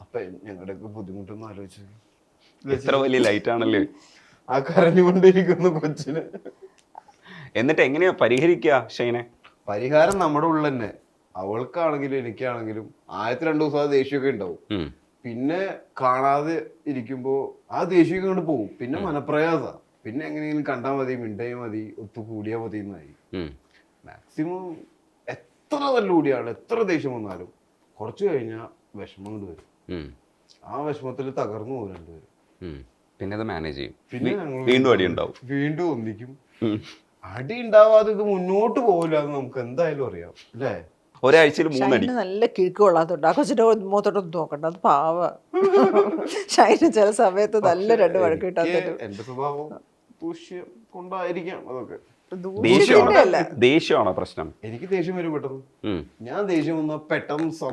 അപ്പൊ ഞങ്ങളുടെയൊക്കെ ബുദ്ധിമുട്ടൊന്നും ആലോചിച്ചു. എത്ര വലിയ ലൈറ്റ് ആണല്ലേ ആ കരഞ്ഞുകൊണ്ടിരിക്കുന്ന കൊച്ചിന്. എന്നിട്ട് എങ്ങനെയാ പരിഹരിക്കുക ഷൈനെ? പരിഹാരം നമ്മുടെ ഉള്ളിൽ തന്നെ. അവൾക്കാണെങ്കിലും എനിക്കാണെങ്കിലും 2 ദിവസം ആ ദേഷ്യമൊക്കെ ഉണ്ടാവും. പിന്നെ കാണാതെ ഇരിക്കുമ്പോ ആ ദേഷ്യമൊക്കെ കൊണ്ട് പോകും. പിന്നെ മനപ്രയാസ, പിന്നെ എങ്ങനെയെങ്കിലും കണ്ടാൽ മതി, മിണ്ടായി മതി, ഒത്തുകൂടിയാൽ മതി എന്നായി. മാക്സിമം എത്ര തല്ലുകൂടിയാണ്, എത്ര ദേഷ്യം വന്നാലും കുറച്ച് കഴിഞ്ഞാൽ വിഷമം കൊണ്ട് വരും. ആ വിഷമത്തിൽ തകർന്നു പോകും രണ്ടുപേരും. പിന്നെ അത് മാനേജ് ചെയ്യും. പിന്നെ വീണ്ടും അടി ഉണ്ടാവും, വീണ്ടും ഒന്നിക്കും. അടി ഉണ്ടാവാതെ ഇത് മുന്നോട്ട് പോകില്ല എന്ന് നമുക്ക് എന്തായാലും അറിയാം അല്ലേ? ഒരാഴ്ചയിൽ 3 അടി. നല്ല കിഴക്ക് കൊള്ളാത്തോണ്ട് ആ കൊച്ചിന്റെ മുഖത്തോട്ടൊന്നും നോക്കണ്ട, അത് പാവ. ഷൈന് ചില സമയത്ത് നല്ല 2 വഴക്ക് കിട്ടാത്ത. എന്റെ സ്വഭാവം ദൂഷ്യം കൊണ്ടായിരിക്കാം അതൊക്കെ. ദേഷ്യമാണോ പ്രശ്നം? എനിക്ക് ദേഷ്യം വരും പെട്ടെന്ന്. ഞാൻ ദേഷ്യം വന്നാൽ പെട്ടെന്ന്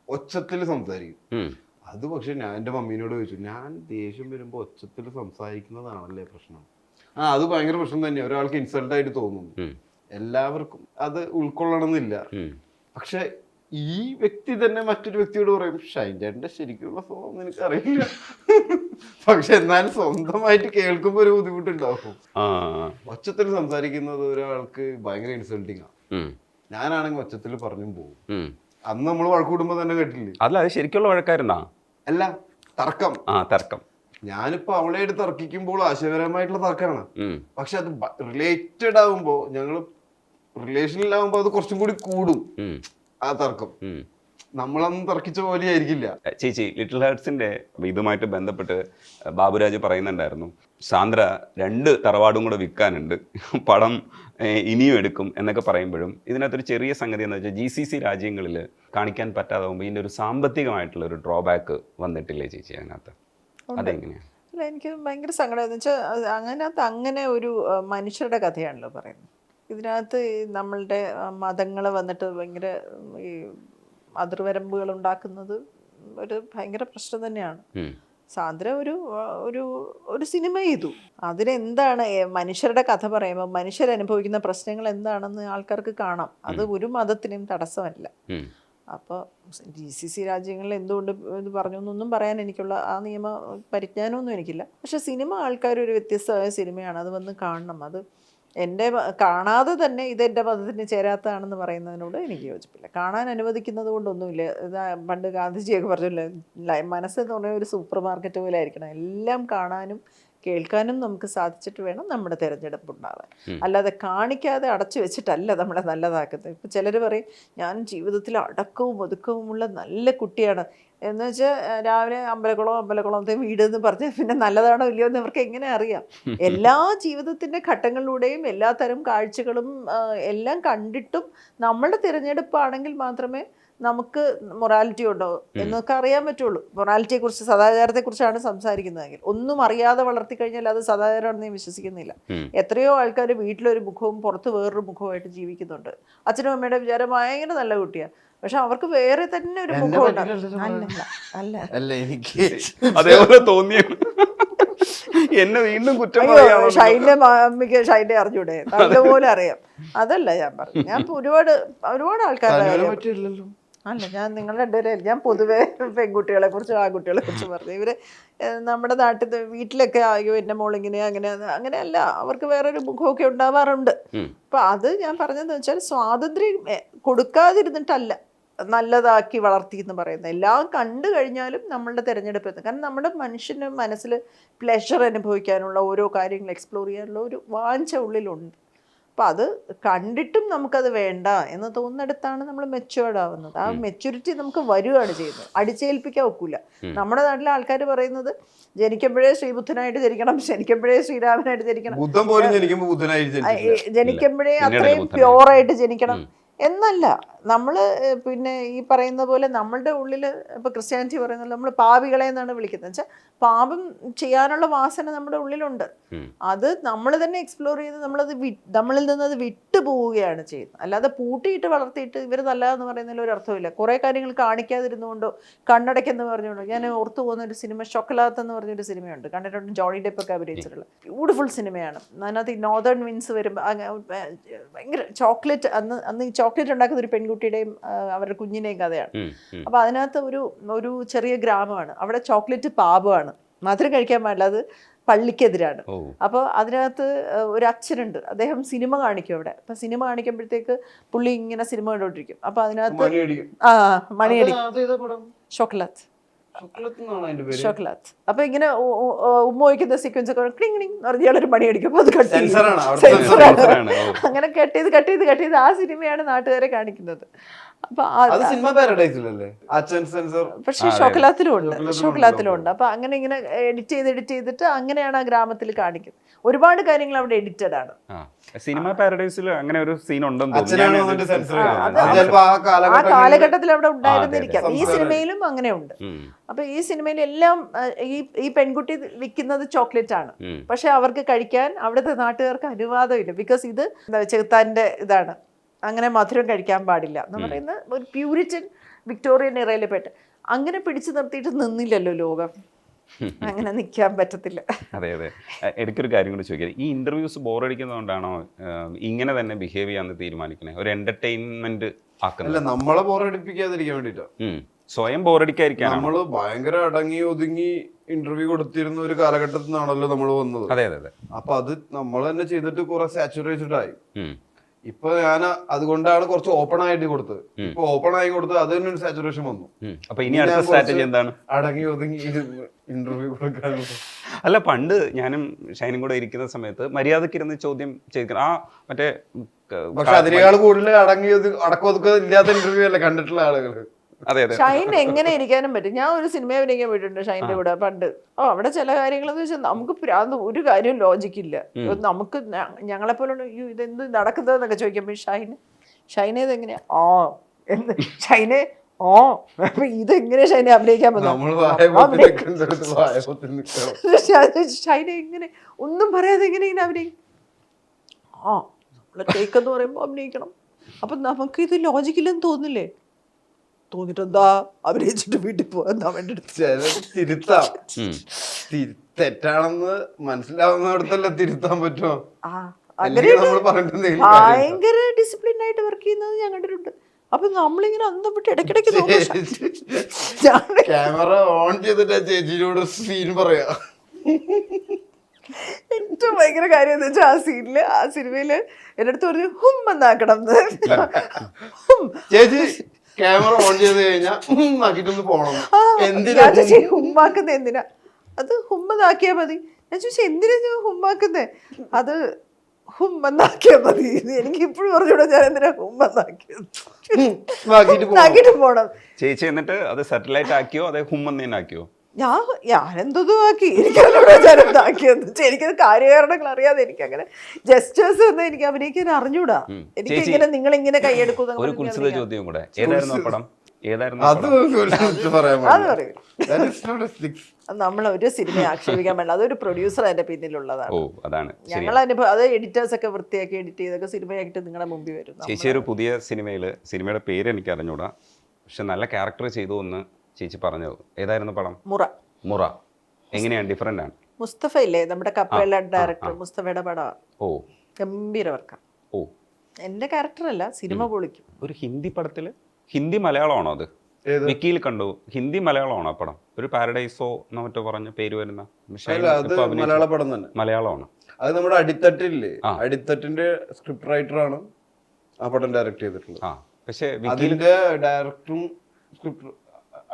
ഒച്ചത്തിൽ സംസാരിക്കും. അത് പക്ഷെ ഞാൻ എൻ്റെ മമ്മീനോട് ചോദിച്ചു, ഞാൻ ദേഷ്യം വരുമ്പോ ഒച്ചത്തിൽ സംസാരിക്കുന്നതാണല്ലേ പ്രശ്നം? അത് ഭയങ്കര പ്രശ്നം തന്നെയാണ്. ഒരാൾക്ക് ഇൻസൾട്ട് ആയിട്ട് തോന്നുന്നു. എല്ലാവർക്കും അത് ഉൾക്കൊള്ളണമെന്നില്ല. പക്ഷെ ഈ വ്യക്തി തന്നെ മറ്റൊരു വ്യക്തിയോട് പറയും, ഷൈൻചേട്ടന്റെ ശരിക്കുള്ള സ്വഭാവം എനിക്കറിയില്ല. പക്ഷെ എന്നാലും സ്വന്തമായിട്ട് കേൾക്കുമ്പോ ഒരു ബുദ്ധിമുട്ടുണ്ടാവും. ഒച്ചത്തിൽ സംസാരിക്കുന്നത് ഒരാൾക്ക് ഭയങ്കര ഇൻസൾട്ടിങ് ആണ്. ഞാനാണെങ്കിൽ ഒച്ചത്തിൽ പറഞ്ഞും പോകും. അന്ന് നമ്മൾ വഴക്കൂടുമ്പോ തന്നെ കേട്ടില്ലേ? അല്ല, അത് ശരിക്കുള്ള വഴക്കായിരുന്നാ? അല്ല, തർക്കം. തർക്കം. ഞാനിപ്പോ അവളായിട്ട് തർക്കിക്കുമ്പോൾ ആശയപരമായിട്ടുള്ള തർക്കമാണ്. പക്ഷെ അത് റിലേറ്റഡ് ആകുമ്പോ, ഞങ്ങള് റിലേഷനിലാവുമ്പോ അത് കുറച്ചും കൂടി കൂടും ആ തർക്കം. നമ്മളൊന്നും തർക്കിച്ച പോലെ ആയിരിക്കില്ല. ചേച്ചി, ലിറ്റിൽ ഹാർട്സിന്റെ ഇതുമായിട്ട് ബന്ധപ്പെട്ട് ബാബുരാജ് പറയുന്നുണ്ടായിരുന്നു, സാന്ദ്ര 2 തറവാടും കൂടെ വിൽക്കാനുണ്ട്, പടം ഇനിയും എടുക്കും എന്നൊക്കെ പറയുമ്പോഴും ഇതിനകത്തൊരു ചെറിയ സംഗതി എന്ന് വെച്ചാൽ GCC രാജ്യങ്ങളിൽ കാണിക്കാൻ പറ്റാതാവുമ്പോൾ ഇതിൻ്റെ ഒരു സാമ്പത്തികമായിട്ടുള്ള ഒരു ഡ്രോബാക്ക് വന്നിട്ടില്ലേ ചേച്ചി അതിനകത്ത്? അതെങ്ങനെയാണ്? അല്ല, എനിക്ക് ഭയങ്കര സങ്കടം എന്ന് വെച്ചാൽ അങ്ങനെ ഒരു മനുഷ്യരുടെ കഥയാണല്ലോ പറയുന്നത്. ഇതിനകത്ത് നമ്മളുടെ മതങ്ങൾ വന്നിട്ട് ഭയങ്കര ഈ അതിർവരമ്പുകൾ ഉണ്ടാക്കുന്നത് ഒരു ഭയങ്കര പ്രശ്നം തന്നെയാണ്. സാന്ദ്ര ഒരു ഒരു സിനിമ ചെയ്തു. അതിനെന്താണ് മനുഷ്യരുടെ കഥ പറയുമ്പോൾ മനുഷ്യരനുഭവിക്കുന്ന പ്രശ്നങ്ങൾ എന്താണെന്ന് ആൾക്കാർക്ക് കാണാം. അത് ഒരു മതത്തിനും തടസ്സമല്ല. അപ്പോൾ GCC രാജ്യങ്ങളിൽ എന്തുകൊണ്ട് ഇത് പറഞ്ഞു എന്നൊന്നും പറയാൻ എനിക്കുള്ള ആ നിയമ പരിജ്ഞാനമൊന്നും എനിക്കില്ല. പക്ഷെ സിനിമ ആൾക്കാർ ഒരു വ്യത്യസ്തമായ സിനിമയാണ്, അത് വന്ന് കാണണം. അത് എൻ്റെ കാണാതെ തന്നെ ഇത് എൻ്റെ മതത്തിന് ചേരാത്തതാണെന്ന് പറയുന്നതിനോട് എനിക്ക് യോജിപ്പില്ല. കാണാൻ അനുവദിക്കുന്നത് കൊണ്ടൊന്നുമില്ല. ഇത് പണ്ട് ഗാന്ധിജിയൊക്കെ പറഞ്ഞില്ലേ, മനസ്സെന്ന് പറഞ്ഞാൽ ഒരു സൂപ്പർ മാർക്കറ്റ് പോലെ ആയിരിക്കണം. എല്ലാം കാണാനും കേൾക്കാനും നമുക്ക് സാധിച്ചിട്ട് വേണം നമ്മുടെ തിരഞ്ഞെടുപ്പ് ഉണ്ടാവാൻ. അല്ലാതെ കാണിക്കാതെ അടച്ചു വെച്ചിട്ടല്ല നമ്മളെ നല്ലതാക്കുന്നത്. ഇപ്പം ചിലർ പറയും ഞാൻ ജീവിതത്തിൽ അടക്കവും ഒതുക്കവുമുള്ള നല്ല കുട്ടിയാണ് എന്ന് വെച്ചാൽ രാവിലെ അമ്പലക്കുളത്തെ വീട് എന്ന് പറഞ്ഞാൽ പിന്നെ നല്ലതാണോ ഇല്ലയോ എന്ന് അവർക്ക് എങ്ങനെ അറിയാം? എല്ലാ ജീവിതത്തിൻ്റെ ഘട്ടങ്ങളിലൂടെയും എല്ലാ തരം കാഴ്ചകളും എല്ലാം കണ്ടിട്ടും നമ്മളുടെ തിരഞ്ഞെടുപ്പാണെങ്കിൽ മാത്രമേ നമുക്ക് മൊറാലിറ്റി ഉണ്ടോ എന്നൊക്കെ അറിയാൻ പറ്റുള്ളൂ. മൊറാലിറ്റിയെക്കുറിച്ച്, സദാചാരത്തെക്കുറിച്ചാണ് സംസാരിക്കുന്നതെങ്കിൽ ഒന്നും അറിയാതെ വളർത്തി കഴിഞ്ഞാൽ അത് സദാചാരമാണെന്ന് ഞാൻ വിശ്വസിക്കുന്നില്ല. എത്രയോ ആൾക്കാർ വീട്ടിലൊരു മുഖവും പുറത്ത് വേറൊരു മുഖവുമായിട്ട് ജീവിക്കുന്നുണ്ട്. അച്ഛനും അമ്മയുടെ വിചാരം ഭയങ്കര നല്ല കുട്ടിയാണ്, പക്ഷെ അവർക്ക് വേറെ തന്നെ ഒരു മുഖമുണ്ട്. അല്ല എനിക്ക് അതേപോലെ തോന്നിയ എന്നെ വീണ്ടും കുറ്റം ഷൈൻ്റെ അമ്മയ്ക്ക് ഷൈൻ്റെ അറിഞ്ഞൂടെ? നല്ലപോലെ അറിയാം. അതല്ല ഞാൻ പറഞ്ഞു. ഞാൻ ഒരുപാട് ആൾക്കാരുടെ അല്ല, ഞാൻ നിങ്ങളുടെ രണ്ടുപേരും ഞാൻ പൊതുവെ പെൺകുട്ടികളെ കുറിച്ചും ആൺകുട്ടികളെ കുറിച്ച് പറഞ്ഞു. ഇവര് നമ്മുടെ നാട്ടിൽ വീട്ടിലൊക്കെ അയ്യോ എൻ്റെ മോളിങ്ങനെ അങ്ങനെയല്ല, അവർക്ക് വേറൊരു മുഖമൊക്കെ ഉണ്ടാവാറുണ്ട്. അപ്പൊ അത് ഞാൻ പറഞ്ഞതെന്ന് വെച്ചാൽ സ്വാതന്ത്ര്യം കൊടുക്കാതിരുന്നിട്ടല്ല നല്ലതാക്കി വളർത്തി എന്ന് പറയുന്നത്. എല്ലാം കണ്ടു കഴിഞ്ഞാലും നമ്മളുടെ തിരഞ്ഞെടുപ്പ് എത്തും. കാരണം നമ്മുടെ മനുഷ്യന് മനസ്സിൽ പ്ലഷർ അനുഭവിക്കാനുള്ള ഓരോ കാര്യങ്ങൾ എക്സ്പ്ലോർ ചെയ്യാനുള്ള ഒരു വാഞ്ച ഉള്ളിലുണ്ട്. അപ്പം അത് കണ്ടിട്ടും നമുക്കത് വേണ്ട എന്ന് തോന്നുന്നിടത്താണ് നമ്മൾ മെച്യൂർഡ് ആവുന്നത്. ആ മെച്യൂരിറ്റി നമുക്ക് വരികയാണ് ചെയ്യുന്നത്, അടിച്ചേൽപ്പിക്കാൻ ഒക്കില്ല. നമ്മുടെ നാട്ടിലെ ആൾക്കാർ പറയുന്നത് ജനിക്കുമ്പോഴേ ശ്രീബുദ്ധനായിട്ട് ജനിക്കണം, ജനിക്കുമ്പോഴേ ശ്രീരാമനായിട്ട് ജനിക്കണം, ജനിക്കുമ്പോഴേ അത്രയും പ്യോറായിട്ട് ജനിക്കണം എന്നല്ല. നമ്മൾ പിന്നെ ഈ പറയുന്ന പോലെ നമ്മളുടെ ഉള്ളിൽ ഇപ്പോൾ ക്രിസ്ത്യാനിറ്റി പറയുന്നത് നമ്മൾ പാപികളെ എന്നാണ് വിളിക്കുന്നത്. വെച്ചാൽ പാപം ചെയ്യാനുള്ള വാസന നമ്മുടെ ഉള്ളിലുണ്ട്. അത് നമ്മൾ തന്നെ എക്സ്പ്ലോർ ചെയ്ത് നമ്മളിൽ നിന്നത് വിട്ടു പോവുകയാണ് ചെയ്യുന്നത്. അല്ലാതെ പൂട്ടിയിട്ട് വളർത്തിയിട്ട് ഇവർ നല്ലതെന്ന് പറയുന്നതിൽ ഒരു അർത്ഥമില്ല. കുറേ കാര്യങ്ങൾ കാണിക്കാതിരുന്നുകൊണ്ടോ കണ്ണടയ്ക്കെന്ന് പറഞ്ഞുകൊണ്ടോ. ഞാൻ ഓർത്തു പോകുന്ന ഒരു സിനിമ ഷൊക്കലാത്ത് എന്ന് പറഞ്ഞൊരു സിനിമയുണ്ട്, കണ്ടിട്ടുണ്ട്. ജോണി ഡെപ്പൊക്കെ അഭിനയിച്ചിട്ടുള്ള ബ്യൂട്ടിഫുൾ സിനിമയാണ്. അതിനകത്ത് ഈ നോർത്തേൺ വിൻസ് വരുമ്പോൾ ഭയങ്കര ചോക്ലേറ്റ്, അന്ന് ഈ ചോക്ലേറ്റ് ഉണ്ടാക്കുന്ന ഒരു പെൺകുട്ടിയുടെയും അവരുടെ കുഞ്ഞിനെയും കഥയാണ്. അപ്പൊ അതിനകത്ത് ഒരു ചെറിയ ഗ്രാമമാണ്, അവിടെ ചോക്ലേറ്റ് പാപമാണ്, മധുരം കഴിക്കാൻ പാടില്ല, അത് പള്ളിക്കെതിരാണ്. അപ്പോൾ അതിനകത്ത് ഒരു അച്ഛനുണ്ട്, അദ്ദേഹം സിനിമ കാണിക്കും അവിടെ. അപ്പൊ സിനിമ കാണിക്കുമ്പോഴത്തേക്ക് പുള്ളി ഇങ്ങനെ സിനിമ കണ്ടോണ്ടിരിക്കും. അപ്പൊ അതിനകത്ത് മണിയടിക്കും. ഷോക്ലാത്ത്. അപ്പൊ ഇങ്ങനെ ഉമ്മ വയ്ക്കുന്ന സീക്വൻസ് ഒക്കെ പറഞ്ഞാലൊരു മണി അടിക്കും. അത് അങ്ങനെ കട്ട് ചെയ്ത് ആ സിനിമയാണ് നാട്ടുകാരെ കാണിക്കുന്നത്. പക്ഷെ ഷോക്ലാത്തിലും ഉണ്ട്. അപ്പൊ അങ്ങനെ ഇങ്ങനെ എഡിറ്റ് ചെയ്തിട്ട് അങ്ങനെയാണ് ആ ഗ്രാമത്തിൽ കാണിക്കുന്നത്. ഒരുപാട് കാര്യങ്ങൾ അവിടെ എഡിറ്റഡ് ആണ്. സിനിമ പാരഡൈസിൽ അങ്ങനെ ഒരു സീൻ ഉണ്ടെന്ന് ആ കാലഘട്ടത്തിൽ അവിടെ ഉണ്ടായിരുന്നിരിക്കാം. ഈ സിനിമയിലും അങ്ങനെ ഉണ്ട്. അപ്പൊ ഈ സിനിമയിൽ എല്ലാം ഈ പെൺകുട്ടി വിൽക്കുന്നത് ചോക്ലേറ്റ് ആണ്, പക്ഷെ അവർക്ക് കഴിക്കാൻ അവിടുത്തെ നാട്ടുകാർക്ക് അനുവാദമില്ല. ബിക്കോസ് ഇത് ചെകുത്താന്റെ ഇതാണ്, അങ്ങനെ മധുരം കഴിക്കാൻ പാടില്ല എന്ന് പറയുന്ന ഒരു പ്യൂരിറ്റൻ വിക്ടോറിയൻ ഇറയിൽ പെട്ട് അങ്ങനെ പിടിച്ചു നിർത്തിയിട്ട് നിന്നില്ലല്ലോ ലോകം. അങ്ങനെ നിൽക്കാൻ പറ്റത്തില്ല. അതെ അതെ. എനിക്കൊരു കാര്യം കൂടി ചോദിക്കാം, ഈ ഇന്റർവ്യൂസ് ബോറടിക്കുന്നതുകൊണ്ടാണോ ഇങ്ങനെ തന്നെ ബിഹേവ് ചെയ്യാന്ന് തീരുമാനിക്കണേ? ഒരു എന്റർടൈൻമെന്റ് ആക്കുന്നില്ല, നമ്മളെ ബോറടിപ്പിക്കാതിരിക്കാൻ വേണ്ടിട്ടാ. സ്വയം ബോറടിക്കാതിരിക്കാൻ. നമ്മള് ഭയങ്കര അടങ്ങി ഒതുങ്ങി ഇന്റർവ്യൂ കൊടുത്തിരുന്ന ഒരു കാലഘട്ടത്തിൽ നിന്നാണല്ലോ നമ്മൾ വന്നത്. അതെ അതെ അതെ. അപ്പൊ അത് നമ്മൾ തന്നെ ചെയ്തിട്ട് കുറെ സാച്ചുറേറ്റഡ് ആയി. ഇപ്പൊ ഞാൻ അതുകൊണ്ടാണ് കുറച്ച് ഓപ്പൺ ആയിട്ട് കൊടുത്തത്. ഇപ്പൊ ഓപ്പൺ ആയി കൊടുത്തത് അത് തന്നെ ഒരു സാച്ചുറേഷൻ വന്നു. അപ്പൊ ഇനി അടുത്ത സ്ട്രാറ്റജി എന്താണ്? അടങ്ങി ഒതുങ്ങി ഇന്റർവ്യൂ കൊടുക്കാൻ. അല്ല, പണ്ട് ഞാനും ഷൈനും കൂടെ ഇരിക്കുന്ന സമയത്ത് മര്യാദക്കിരുന്ന് ചോദ്യം ചെയ്യിക്കണം. ആ മറ്റേ പക്ഷെ അതിനേക്കാൾ കൂടുതൽ അടക്കൊതുക്കം ഇല്ലാത്ത ഇന്റർവ്യൂ അല്ലേ കണ്ടിട്ടുള്ള ആളുകൾ. ഷൈൻ എങ്ങനെ ഇരിക്കാനും പറ്റും. ഞാൻ ഒരു സിനിമ അഭിനയിക്കാൻ പോയിട്ടുണ്ട് ഷൈൻ്റെ കൂടെ പണ്ട്. അവിടെ ചില കാര്യങ്ങളെന്ന് വെച്ചാൽ നമുക്ക് പ്രാന്ത് ഒരു കാര്യവും ലോജിക്കില്ല. നമുക്ക് ഞങ്ങളെപ്പോലുള്ള ഇതെന്ത് നടക്കുന്നതെന്നൊക്കെ ചോദിക്കുമ്പോൾ ഷൈനേത് എങ്ങനെയാ എന്ന് ഷൈനെ അപ്പൊ ഇതെങ്ങനെ ഷൈനെ അഭിനയിക്കാൻ പറ്റും? ഷൈന എങ്ങനെ ഒന്നും പറയാതെ എങ്ങനെ ഇങ്ങനെ അഭിനയിക്കും? ടേക്ക് എന്ന് പറയുമ്പോൾ അഭിനയിക്കണം. അപ്പൊ നമുക്ക് ഇത് ലോജിക്കില്ലെന്ന് തോന്നില്ലേ? തോന്നിട്ടെന്താ അഭിനയിച്ചിട്ട് വീട്ടിൽ പോകാൻ വേണ്ടി ചിലത് തിരുത്താം. തെറ്റാണെന്ന് മനസ്സിലാവുന്നിടത്തല്ല തിരുത്താൻ പറ്റുമോ? അല്ലെങ്കിൽ നമ്മൾ പറഞ്ഞിട്ടുണ്ടെങ്കിൽ ഭയങ്കര ഡിസിപ്ലിൻ ആയിട്ട് വർക്ക് ചെയ്യുന്നത് ഞാൻ കണ്ടിട്ടുണ്ട്. അപ്പൊ നമ്മളിങ്ങനെ അന്തം വിട്ട് ഇടയ്ക്കിടയ്ക്ക് ക്യാമറ ഓൺ ചെയ്തിട്ട് ചേച്ചിയോട് സീൻ പറയാ. ഏറ്റവും ഭയങ്കര കാര്യം എന്ന് വെച്ചാൽ ആ സിനിമയില് എന്റെ അടുത്ത് പറഞ്ഞു ഹും എന്നാക്കണം ചേച്ചി ക്യാമറ ഓൺ ചെയ്ത് കഴിഞ്ഞാൽ ആക്കിട്ടൊന്ന് പോണം. ഹുമ്മാക്കുന്ന എന്തിനാ? അത് ഹുമ്മന്നാക്കിയാ മതി. ഞാൻ ചോദിച്ചാൽ എന്തിനാ ഞാൻ ഹുമ്മാക്കുന്നേ? അത് ഹുമ്മെന്നാക്കിയാ മതി. എനിക്ക് ഇപ്പോഴും പറഞ്ഞൂടാ ഞാൻ എന്തിനാ ഹുമ്മെന്നാക്കിയിട്ട് പോണം. ചേച്ചി എന്നിട്ട് അത് സാറ്റലൈറ്റ് ആക്കിയോ അതേ ഹുമ്മെന്നാക്കിയോ? ഞാനെന്തോ ആക്കി, എനിക്കറിയാക്കിയെന്ന് വെച്ചാൽ എനിക്കത് കാര്യകാരണങ്ങൾ അറിയാതെ എനിക്ക് അങ്ങനെ ജസ്റ്റേഴ്സ് ഒന്നും എനിക്ക് അഭിനയിക്കാൻ അറിഞ്ഞൂടാ. എനിക്ക് ഇങ്ങനെ നിങ്ങളിങ്ങനെ കൈയെടുക്കുന്ന ഒരു കുൽസിത ചോദ്യം കൂടെ, ഏതായിരുന്നു പടം? അത് നമ്മൾ ഒരു സിനിമ ആക്ഷേപിക്കാൻ പറ്റില്ല. അതൊരു പ്രൊഡ്യൂസർ അതിന്റെ പിന്നിലുള്ളതാണ്. ഞങ്ങൾ അനുഭവം അത് എഡിറ്റേഴ്സ് ഒക്കെ വൃത്തിയാക്കി എഡിറ്റ് ചെയ്തൊക്കെ സിനിമയായിട്ട് നിങ്ങളുടെ മുമ്പിൽ വരും. ചേച്ചി ഒരു പുതിയ സിനിമയുടെ പേര് എനിക്ക് അറിഞ്ഞൂടാ, പക്ഷെ നല്ല ക്യാരക്ടർ ചെയ്തു എന്ന് ചേച്ചി പറഞ്ഞത്. ഏതായിരുന്നു പടം? മുറ. എങ്ങനെയാണ്? ഡിഫറെന്റ് ആണ്. മുസ്തഫ ഇല്ലേ നമ്മുടെ കപ്പേല ഡയറക്ടർ, മുസ്തഫയുടെ പടമാണ്. ഗംഭീര വർക്കാണ്. എന്റെ ക്യാരക്ടർ അല്ല, സിനിമ പൊളിക്കും. ഒരു ഹിന്ദി പടത്തില്, ഹിന്ദി മലയാളമാണോ അത്? വിക്കിയിൽ കണ്ടു. ഹിന്ദി മലയാളമാണോ ആ പടം? ഒരു പാരഡൈസോ എന്നോ മറ്റോ പറഞ്ഞ പേര് വരുന്ന മലയാള പടം തന്നെ. മലയാളമാണ് അത്. നമ്മുടെ അടിത്തട്ടില്ലേ, അടിത്തട്ടിന്റെ സ്ക്രിപ്റ്റ് റൈറ്റർ ആണ് ആ പടം ഡയറക്ട് ചെയ്തിട്ടുള്ളത്. പക്ഷേ അതിന്റെ ഡയറക്ടറും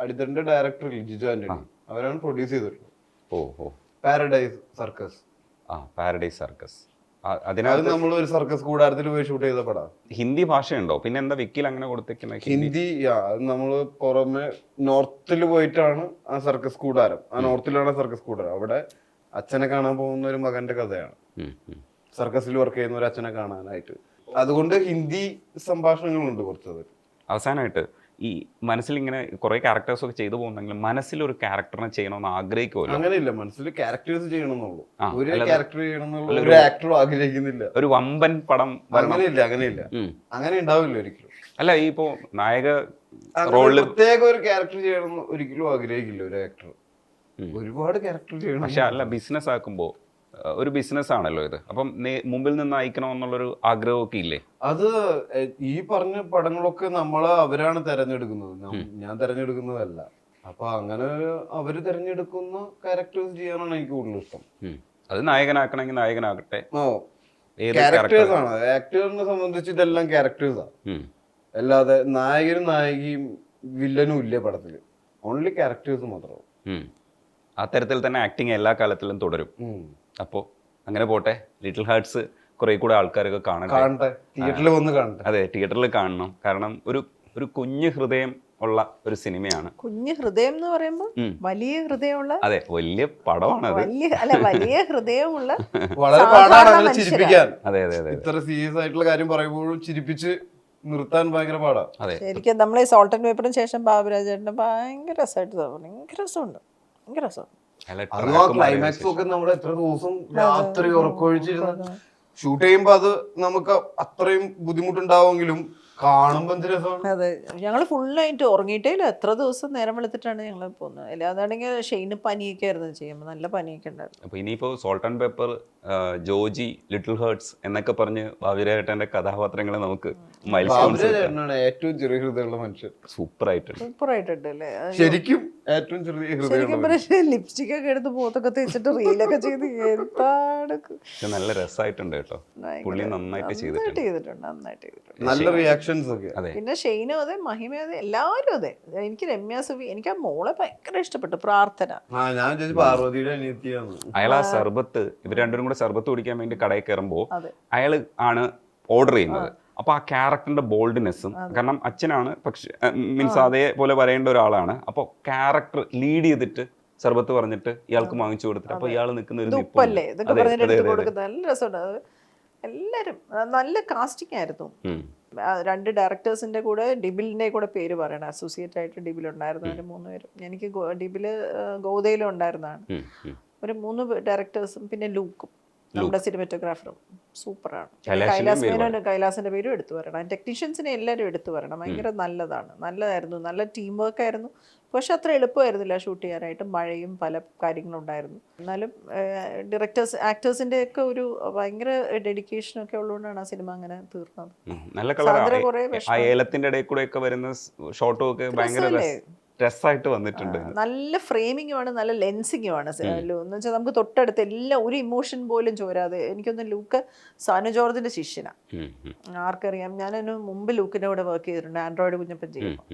അടിത്തട്ടിന്റെ ഡയറക്ടർ ജിജു ആന്റണി അവരാണ് പ്രൊഡ്യൂസ് ചെയ്തിട്ടുള്ളത്. Paradise circus. അതിനകത്ത് നമ്മൾ ഒരു സർക്കസ് കൂടാരത്തിൽ പോയി ഷൂട്ട് ചെയ്ത പടം. ഹിന്ദി ഭാഷയുണ്ടോ? പിന്നെ എന്താ വിക്കിൽ അങ്ങനെ കൊടുത്തേക്കുന്നത്? ഹിന്ദി. അത് നമ്മള് പുറമെ നോർത്തിൽ പോയിട്ടാണ് ആ സർക്കസ് കൂടാരം. ആ നോർത്തിലാണ് സർക്കസ് കൂടാരം. അവിടെ അച്ഛനെ കാണാൻ പോകുന്ന ഒരു മകന്റെ കഥയാണ്. സർക്കസിൽ വർക്ക് ചെയ്യുന്ന ഒരു അച്ഛനെ കാണാനായിട്ട്. അതുകൊണ്ട് ഹിന്ദി സംഭാഷണങ്ങളുണ്ട് കുറച്ചത്. അവസാനമായിട്ട് ഈ മനസ്സിൽ ഇങ്ങനെ കുറെ ക്യാരക്ടേഴ്സ് ഒക്കെ ചെയ്തു പോകുന്നെങ്കിലും മനസ്സിലൊരു ക്യാരക്ടറിനെ ചെയ്യണമെന്ന് ആഗ്രഹിക്കുമല്ലോ? അങ്ങനെയില്ല, മനസ്സിൽ ക്യാരക്ടേഴ്സ് ചെയ്യണമെന്നുള്ളൂ. ഒരു ക്യാരക്ടർ ചെയ്യണമെന്നുള്ള ഒരു ആക്ടറും ആഗ്രഹിക്കുന്നില്ല. ഒരു വമ്പൻ പടം അങ്ങനെയില്ല അങ്ങനെ ഉണ്ടാവില്ല ഒരിക്കലും. അല്ല, ഈ ഇപ്പോ നായക റോളില് പ്രത്യേക ഒരു ക്യാരക്ടർ ചെയ്യണമെന്ന് ഒരിക്കലും ആഗ്രഹിക്കില്ല ഒരു ആക്ടർ. ഒരുപാട് ക്യാരക്ടർ ചെയ്യണം. പക്ഷെ അല്ല, ബിസിനസ് ആക്കുമ്പോ ഒരു ബിസിനസ് ആണല്ലോ ഇത്. അപ്പം മുമ്പിൽ നിന്ന് അയക്കണമെന്നുള്ളൊരു ആഗ്രഹമൊക്കെ ഇല്ലേ? അത് ഈ പറഞ്ഞ പടങ്ങളൊക്കെ അവരാണ് തെരഞ്ഞെടുക്കുന്നത്, ഞാൻ തെരഞ്ഞെടുക്കുന്നതല്ല. അപ്പൊ അങ്ങനെ അവര് തെരഞ്ഞെടുക്കുന്ന ക്യാരക്ടേഴ്സ് ചെയ്യാനാണ് എനിക്ക് കൂടുതൽ ഇഷ്ടം. അത് നായകനാക്കണമെങ്കിൽ നായകനാകട്ടെ. ക്യാരക്ടേഴ്സ് ആണ്. ആക്ടേഴ്സിനെ സംബന്ധിച്ച് ഇതെല്ലാം ക്യാരക്ടേഴ്സാണ്. അല്ലാതെ നായകനും നായികയും വില്ലനും ഇല്ലേ പടത്തില്. ഓൺലി ക്യാരക്ടേഴ്സ് മാത്രം. അത്തരത്തിൽ തന്നെ ആക്ടിങ് എല്ലാ കാലത്തിലും തുടരും. അപ്പോ അങ്ങനെ പോട്ടെ. ലിറ്റിൽ ഹാർട്സ് കുറെ കൂടെ ആൾക്കാരൊക്കെ കാണട്ടെ. തിയേറ്ററിൽ വന്ന് കാണട്ടെ. അതെ, തിയേറ്ററിൽ കാണണം. കാരണം ഒരു കുഞ്ഞു ഹൃദയം ഉള്ള ഒരു സിനിമയാണ്. കുഞ്ഞു ഹൃദയം എന്ന് പറയുമ്പോൾ വലിയ ഹൃദയമുള്ള. അതെ, വലിയ പടമാണ് അത്. വലിയ ഹൃദയമുള്ള. വളരെ പാടാണ് ചിരിപ്പിക്കാൻ. അതെ അതെ അതെ. ഇത്ര സീരിയസ് ആയിട്ടുള്ള കാര്യം പറയുമ്പോഴും ചിരിപ്പിച്ച് നിർത്താൻ ഭയങ്കര പാടാ. അതെ, ശരിക്കും നമ്മളെ സോൾട്ട് ആൻഡ് പേപ്പറിന് ശേഷം ബാബുരാജേട്ടന് ഭയങ്കര രസമായിട്ട് തോന്നുന്നു. ഭയങ്കര രസമുണ്ട്, ഭയങ്കര രസം. ക്ലൈമാക്സ് ഒക്കെ നമ്മൾ എത്ര ദിവസം രാത്രി ഉറക്കൊഴിച്ചിരുന്ന് ഷൂട്ട് ചെയ്യുമ്പോ അത് നമുക്ക് അത്രയും ബുദ്ധിമുട്ടുണ്ടാവുമെങ്കിലും കാണുമ്പോ എന്ത് രസമാണ്. അതെ, ഞങ്ങൾ ഫുള്ളായിട്ട് ഉറങ്ങിയിട്ടേ ഇല്ല. എത്ര ദിവസം നേരം വെളുത്തിട്ടാണ് ഞങ്ങൾ പോകുന്നത്. അല്ലാതാണെങ്കിൽ ഷെയ്ന് പനിയൊക്കെ ആയിരുന്നു ചെയ്യുമ്പോൾ, നല്ല പനിയൊക്കെ ഉണ്ടായിരുന്നു. അപ്പൊ ഇനിയിപ്പോ salt and paper, Joji, little hertz എന്നൊക്കെ പറഞ്ഞ് ബാബുരാജേട്ടന്റെ കഥാപാത്രങ്ങളെ നമുക്ക് ഏറ്റവും ചെറിയ ഹൃദയമുള്ള മനുഷ്യൻ. സൂപ്പറായിട്ടുണ്ട് അല്ലേ? ശരിക്കും ഏറ്റവും ചെറിയ ഹൃദയം. ലിപ്സ്റ്റിക് ഒക്കെ എടുത്ത് പോത്തൊക്കെ തേച്ചിട്ട് റീലൊക്കെ ചെയ്ത് നല്ല രസമായിട്ടുണ്ട് കേട്ടോ. പുള്ളി നന്നായിട്ട് ചെയ്തിട്ടുണ്ട്. നല്ല റിയാക്ഷൻസ് ഒക്കെ. പിന്നെ ഷെയ്നും അതെ, മഹിമയും അതെ, എല്ലാവരും അതെ. എനിക്ക് രമ്യ സുബി, എനിക്ക് ആ മോളെ ഭയങ്കര ഇഷ്ടപ്പെട്ടു. പ്രാർത്ഥന. പാർവതിയുടെ അനിയത്തിയാണ്. അയാൾ ആ സർബത്ത്, ഇവർ രണ്ടുപേരും കൂടെ സർബത്ത് കുടിക്കാൻ വേണ്ടി കടയിൽ കയറുമ്പോൾ അയാൾ ആണ് ഓർഡർ ചെയ്യുന്നത്. അപ്പൊ ആ ക്യാരക്ടറിന്റെ ബോൾഡ്നെസ്സും, കാരണം അച്ഛനാണ്, പക്ഷെ മീൻസ് അതേപോലെ വരേണ്ട ഒരാളാണ്. അപ്പൊ ക്യാരക്ടർ ലീഡ് ചെയ്തിട്ട് സർബത്ത് പറഞ്ഞിട്ട് ഇയാൾക്ക് വാങ്ങിച്ചു കൊടുത്തിട്ട് അപ്പൊ ഇയാൾ നിൽക്കുന്ന ഒരു ഉപ്പല്ലേ ഇതൊക്കെ പറഞ്ഞിട്ട് കൊടുക്കുന്നത്. നല്ല രസമുണ്ട്. എല്ലാരും നല്ല കാസ്റ്റിംഗ് ആയിരുന്നു. 2 ഡയറക്ടേഴ്സിന്റെ കൂടെ ഡിബിലിന്റെ കൂടെ പേര് പറയണം. അസോസിയേറ്റ് ആയിട്ട് ഡിബിൽ ഉണ്ടായിരുന്നു. 3 പേരും. എനിക്ക് ഡിബില് ഗോദയിലും ഉണ്ടായിരുന്നതാണ്. ഒരു 3 ഡയറക്ടേഴ്സും പിന്നെ ലൂക്കും നമ്മുടെ സിനിമാറ്റോഗ്രാഫറും സൂപ്പറാണ്. കൈലാഷിന്റെയും കൈലാസ് മേനോന് കൈലാസിന്റെ പേരും എടുത്തു പറയണം. ടെക്നീഷ്യൻസിനെ എല്ലാവരും എടുത്തു പറയണം. ഭയങ്കര നല്ലതായിരുന്നു, നല്ല ടീം വർക്ക് ആയിരുന്നു. പക്ഷെ അത്ര എളുപ്പമായിരുന്നില്ല ഷൂട്ട് ചെയ്യാനായിട്ട്, മഴയും പല കാര്യങ്ങളുണ്ടായിരുന്നു. എന്നാലും ഡയറക്ടേഴ്സ് ആക്ടേഴ്സിന്റെ ഒക്കെ ഒരു ഭയങ്കര ഡെഡിക്കേഷൻ ഒക്കെ ഉള്ളതുകൊണ്ടാണ് ആ സിനിമ അങ്ങനെ തീർന്നത്. നല്ല സാന്ദ്ര കളർ കുറേ ആ ഏലത്തിന്റെ ഇടയിൽ കൂടെ ഒക്കെ വരുന്ന ഷോട്ടും ഒക്കെ ഭയങ്കര രസമായിട്ട് വന്നിട്ടുണ്ട്. നല്ല ഫ്രെയിമിങ്ങുമാണ്, നല്ല ലെൻസിങ്ങുമാണ്. എന്ന് വെച്ചാൽ നമുക്ക് തൊട്ടടുത്ത് എല്ലാം ഒരു ഇമോഷൻ പോലും ചോരാതെ. എനിക്കൊന്ന് ലൂക്ക് സാനു ജോർജിന്റെ ശിഷ്യനാണ്. ആർക്കറിയാം, ഞാൻ അതിന് മുമ്പ് ലൂക്കിന്റെ കൂടെ വർക്ക് ചെയ്തിട്ടുണ്ട്, ആൻഡ്രോയിഡ് കുഞ്ഞപ്പൻ ചെയ്യുമ്പോൾ.